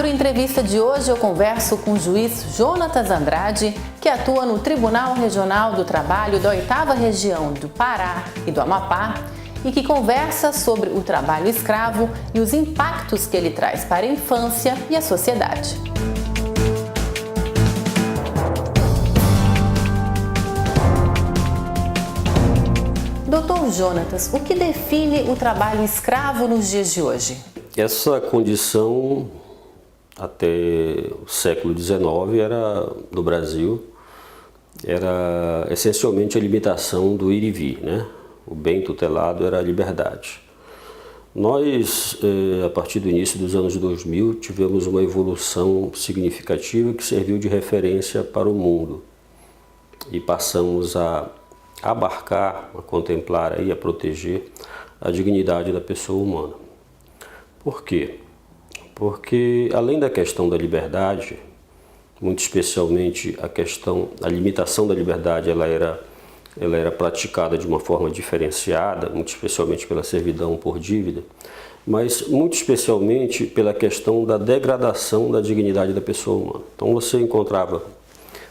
Entrevista de hoje eu converso com o juiz Jonatas Andrade, que atua no Tribunal Regional do Trabalho da 8ª Região do Pará e do Amapá e que conversa sobre o trabalho escravo e os impactos que ele traz para a infância e a sociedade. Doutor Jonatas, o que define o trabalho escravo nos dias de hoje? Essa condição, até o século XIX, no Brasil, era essencialmente a limitação do ir e vir, né? O bem tutelado era a liberdade. Nós, a partir do início dos anos 2000, tivemos uma evolução significativa que serviu de referência para o mundo e passamos a abarcar, a contemplar e a proteger a dignidade da pessoa humana. Por quê? Porque além da questão da liberdade, muito especialmente a limitação da liberdade, ela era praticada de uma forma diferenciada, muito especialmente pela servidão por dívida, mas muito especialmente pela questão da degradação da dignidade da pessoa humana. Então você encontrava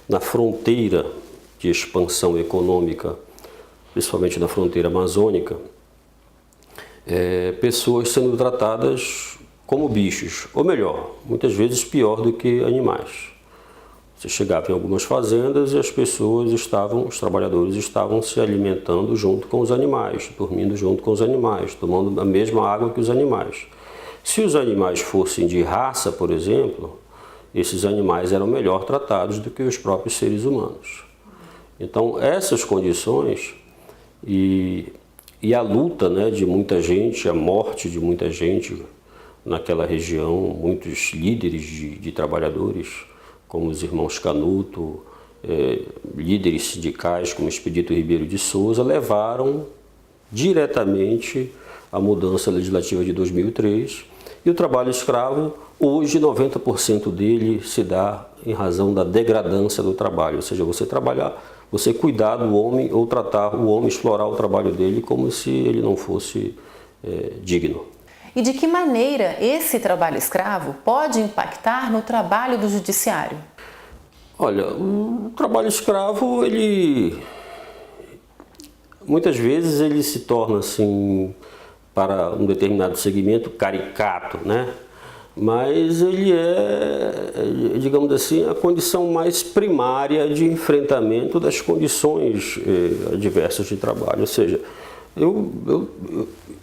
na fronteira de expansão econômica, principalmente na fronteira amazônica, pessoas sendo tratadas como bichos, ou melhor, muitas vezes pior do que animais. Você chegava em algumas fazendas e os trabalhadores estavam se alimentando junto com os animais, dormindo junto com os animais, tomando a mesma água que os animais. Se os animais fossem de raça, por exemplo, esses animais eram melhor tratados do que os próprios seres humanos. Então, essas condições e a luta, né, de muita gente, a morte de muita gente naquela região, muitos líderes de trabalhadores, como os irmãos Canuto, líderes sindicais como Expedito Ribeiro de Souza, levaram diretamente à mudança legislativa de 2003. E o trabalho escravo, hoje 90% dele se dá em razão da degradância do trabalho, ou seja, você cuidar do homem ou tratar o homem, explorar o trabalho dele como se ele não fosse digno. E de que maneira esse trabalho escravo pode impactar no trabalho do judiciário? Olha, o trabalho escravo, muitas vezes ele se torna, assim, para um determinado segmento, caricato, né? Mas ele digamos assim, a condição mais primária de enfrentamento das condições adversas de trabalho. Ou seja,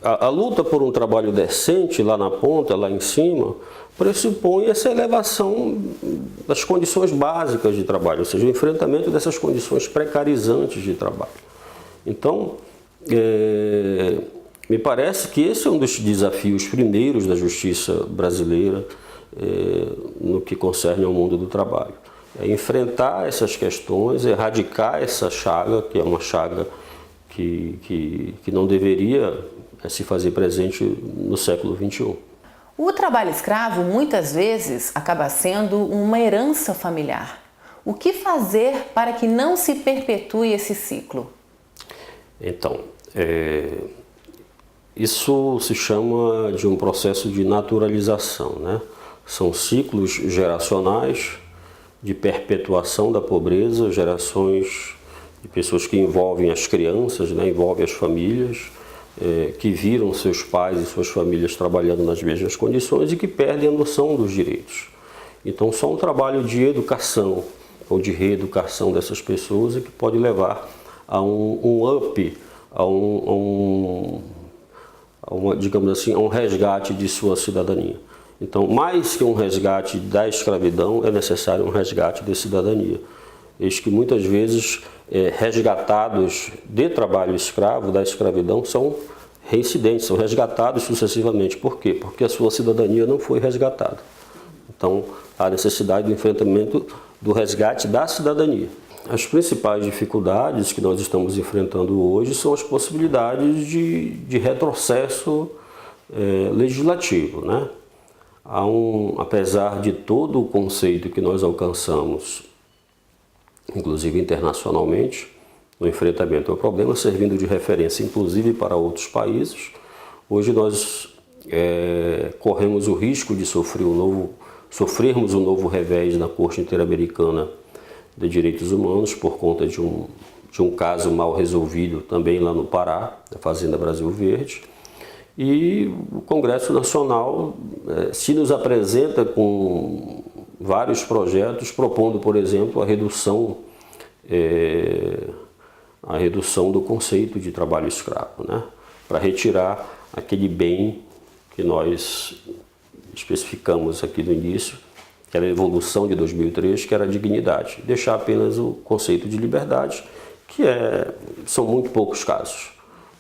a luta por um trabalho decente lá na ponta, lá em cima, pressupõe essa elevação das condições básicas de trabalho, ou seja, o enfrentamento dessas condições precarizantes de trabalho. Então, me parece que esse é um dos desafios primeiros da justiça brasileira no que concerne ao mundo do trabalho. É enfrentar essas questões, erradicar essa chaga, que é uma chaga que não deveria se fazer presente no século XXI. O trabalho escravo muitas vezes acaba sendo uma herança familiar. O que fazer para que não se perpetue esse ciclo? Então, isso se chama de um processo de naturalização, né? São ciclos geracionais de perpetuação da pobreza, gerações de pessoas que envolvem as crianças, né? Envolvem as famílias, que viram seus pais e suas famílias trabalhando nas mesmas condições e que perdem a noção dos direitos. Então, só um trabalho de educação ou de reeducação dessas pessoas é que pode levar a um up, digamos assim, a um resgate de sua cidadania. Então, mais que um resgate da escravidão, é necessário um resgate de cidadania. Eis que muitas vezes resgatados de trabalho escravo, da escravidão, são reincidentes, são resgatados sucessivamente. Por quê? Porque a sua cidadania não foi resgatada. Então, há necessidade do enfrentamento do resgate da cidadania. As principais dificuldades que nós estamos enfrentando hoje são as possibilidades de retrocesso legislativo, né? Apesar de todo o conceito que nós alcançamos, inclusive internacionalmente, no enfrentamento ao problema, servindo de referência inclusive para outros países, hoje nós corremos o risco de sofrer um novo sofrermos um novo revés na Corte Interamericana de Direitos Humanos por conta de um caso mal resolvido também lá no Pará, da Fazenda Brasil Verde. E o Congresso Nacional se nos apresenta com vários projetos propondo, por exemplo, a redução do conceito de trabalho escravo, né? Para retirar aquele bem que nós especificamos aqui no início, que era a evolução de 2003, que era a dignidade. Deixar apenas o conceito de liberdade, que são muito poucos casos.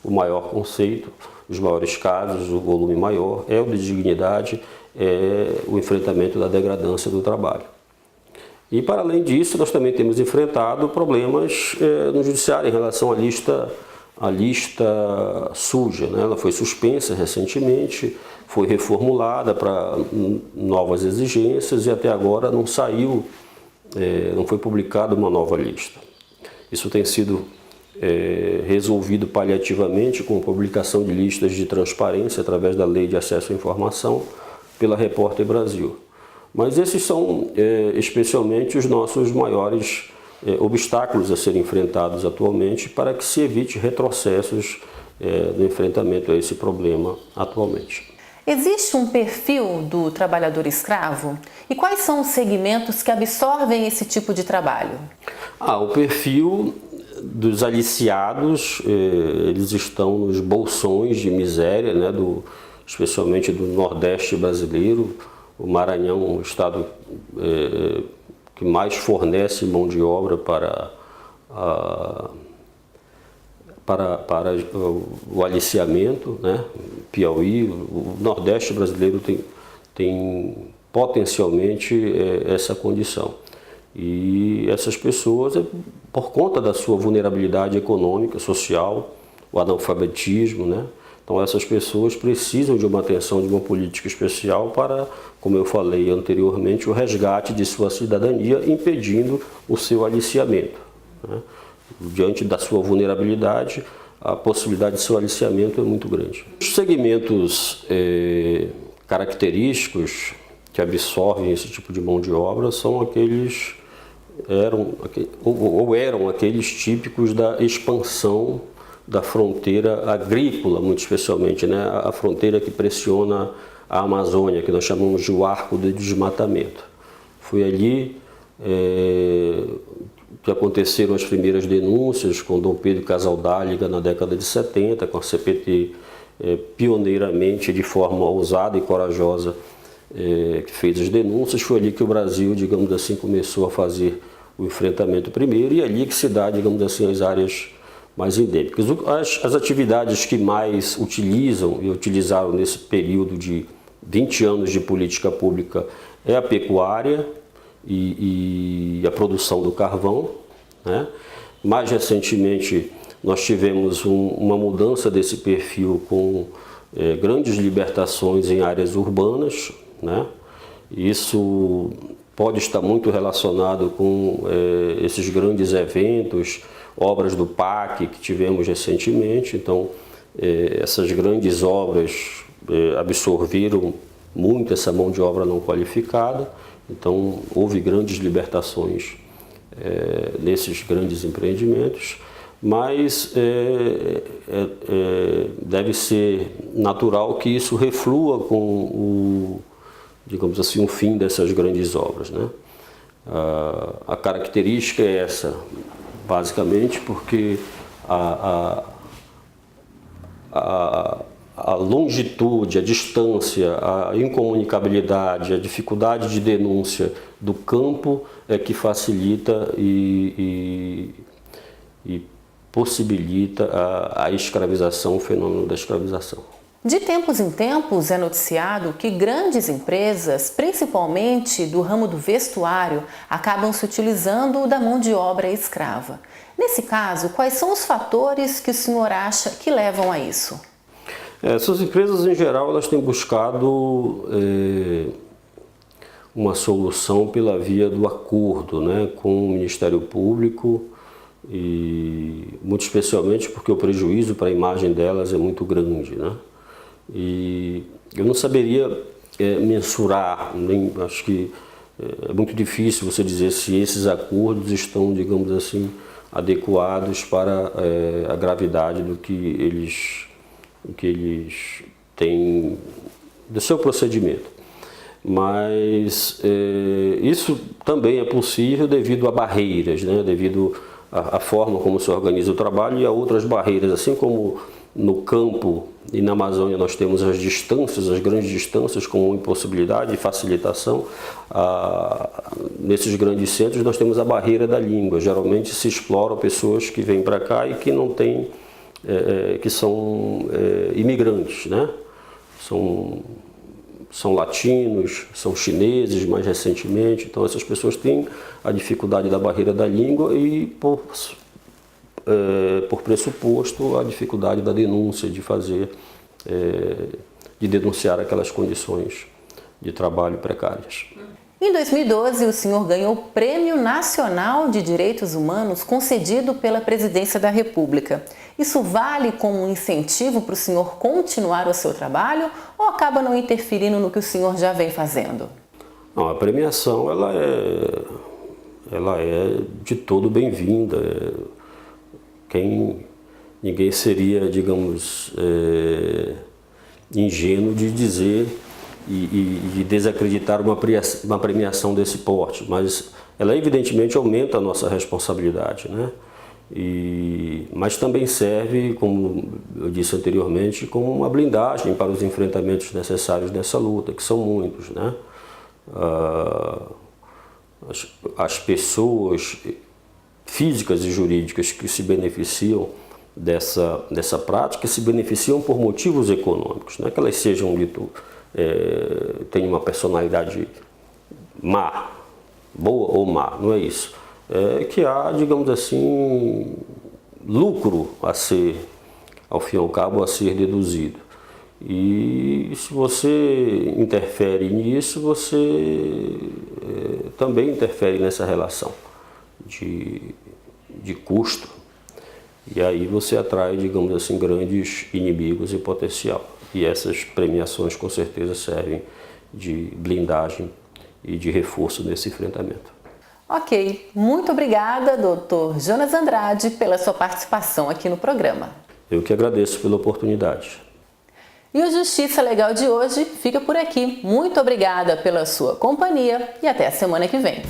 O maior conceito, os maiores casos, o volume maior, é o de dignidade, é o enfrentamento da degradância do trabalho. E, para além disso, nós também temos enfrentado problemas no judiciário em relação à lista suja, né? Ela foi suspensa recentemente, foi reformulada para novas exigências e até agora não saiu, não foi publicada uma nova lista. Isso tem sido resolvido paliativamente com a publicação de listas de transparência através da Lei de Acesso à Informação pela Repórter Brasil. Mas esses são especialmente os nossos maiores obstáculos a serem enfrentados atualmente para que se evite retrocessos no enfrentamento a esse problema atualmente. Existe um perfil do trabalhador escravo? E quais são os segmentos que absorvem esse tipo de trabalho? O perfil dos aliciados, eles estão nos bolsões de miséria, né, especialmente do Nordeste brasileiro. O Maranhão é um estado que mais fornece mão de obra para o aliciamento, né? Piauí, o Nordeste brasileiro tem potencialmente essa condição. E essas pessoas, por conta da sua vulnerabilidade econômica, social, o analfabetismo, né? Então essas pessoas precisam de uma atenção, de uma política especial para, como eu falei anteriormente, o resgate de sua cidadania, impedindo o seu aliciamento, né? Diante da sua vulnerabilidade, a possibilidade de seu aliciamento é muito grande. Os segmentos característicos que absorvem esse tipo de mão de obra são aqueles eram aqueles típicos da expansão da fronteira agrícola, muito especialmente, né? A fronteira que pressiona a Amazônia, que nós chamamos de o arco do desmatamento. Foi ali que aconteceram as primeiras denúncias com Dom Pedro Casaldáliga na década de 70, com a CPT pioneiramente, de forma ousada e corajosa, que fez as denúncias. Foi ali que o Brasil, digamos assim, começou a fazer o enfrentamento primeiro, e ali que se dá, digamos assim, as áreas mais endêmicas. As atividades que mais utilizam e utilizaram nesse período de 20 anos de política pública é a pecuária e a produção do carvão, né? Mais recentemente nós tivemos uma mudança desse perfil com grandes libertações em áreas urbanas, né? Isso pode estar muito relacionado com esses grandes eventos, obras do PAC que tivemos recentemente. Então, essas grandes obras absorveram muito essa mão de obra não qualificada. Então, houve grandes libertações nesses grandes empreendimentos, mas deve ser natural que isso reflua com digamos assim, o fim dessas grandes obras, né? A característica é essa, basicamente porque a longitude, a distância, a incomunicabilidade, a dificuldade de denúncia do campo é que facilita e possibilita a escravização, o fenômeno da escravização. De tempos em tempos é noticiado que grandes empresas, principalmente do ramo do vestuário, acabam se utilizando da mão de obra escrava. Nesse caso, quais são os fatores que o senhor acha que levam a isso? Essas empresas, em geral, elas têm buscado uma solução pela via do acordo, né, com o Ministério Público, e muito especialmente porque o prejuízo para a imagem delas é muito grande, né? E eu não saberia mensurar, acho que é muito difícil você dizer se esses acordos estão, digamos assim, adequados para a gravidade do que eles têm, do seu procedimento. Mas isso também é possível devido a barreiras, né? Devido à forma como se organiza o trabalho e a outras barreiras, assim como no campo e na Amazônia nós temos as distâncias, as grandes distâncias como impossibilidade e facilitação. Nesses grandes centros nós temos a barreira da língua. Geralmente se exploram pessoas que vêm para cá e que não têm, que são imigrantes, né? São latinos, são chineses mais recentemente, então essas pessoas têm a dificuldade da barreira da língua e por pressuposto a dificuldade da denúncia, de denunciar aquelas condições de trabalho precárias. Em 2012, o senhor ganhou o Prêmio Nacional de Direitos Humanos concedido pela Presidência da República. Isso vale como um incentivo para o senhor continuar o seu trabalho ou acaba não interferindo no que o senhor já vem fazendo? Não, a premiação ela é de todo bem-vinda. Ninguém seria, digamos, ingênuo de dizer e de desacreditar uma premiação desse porte, mas ela evidentemente aumenta a nossa responsabilidade, né? Mas também serve, como eu disse anteriormente, como uma blindagem para os enfrentamentos necessários nessa luta, que são muitos, né? As pessoas físicas e jurídicas que se beneficiam dessa prática se beneficiam por motivos econômicos, não é que elas sejam tenham uma personalidade má, boa ou má, não é isso. É que há, digamos assim, lucro ao fim e ao cabo, a ser deduzido. E se você interfere nisso, você também interfere nessa relação de custo. E aí você atrai, digamos assim, grandes inimigos em potencial. E essas premiações com certeza servem de blindagem e de reforço nesse enfrentamento. Ok, muito obrigada, Dr. Jonas Andrade, pela sua participação aqui no programa. Eu que agradeço pela oportunidade. E o Justiça Legal de hoje fica por aqui. Muito obrigada pela sua companhia e até a semana que vem.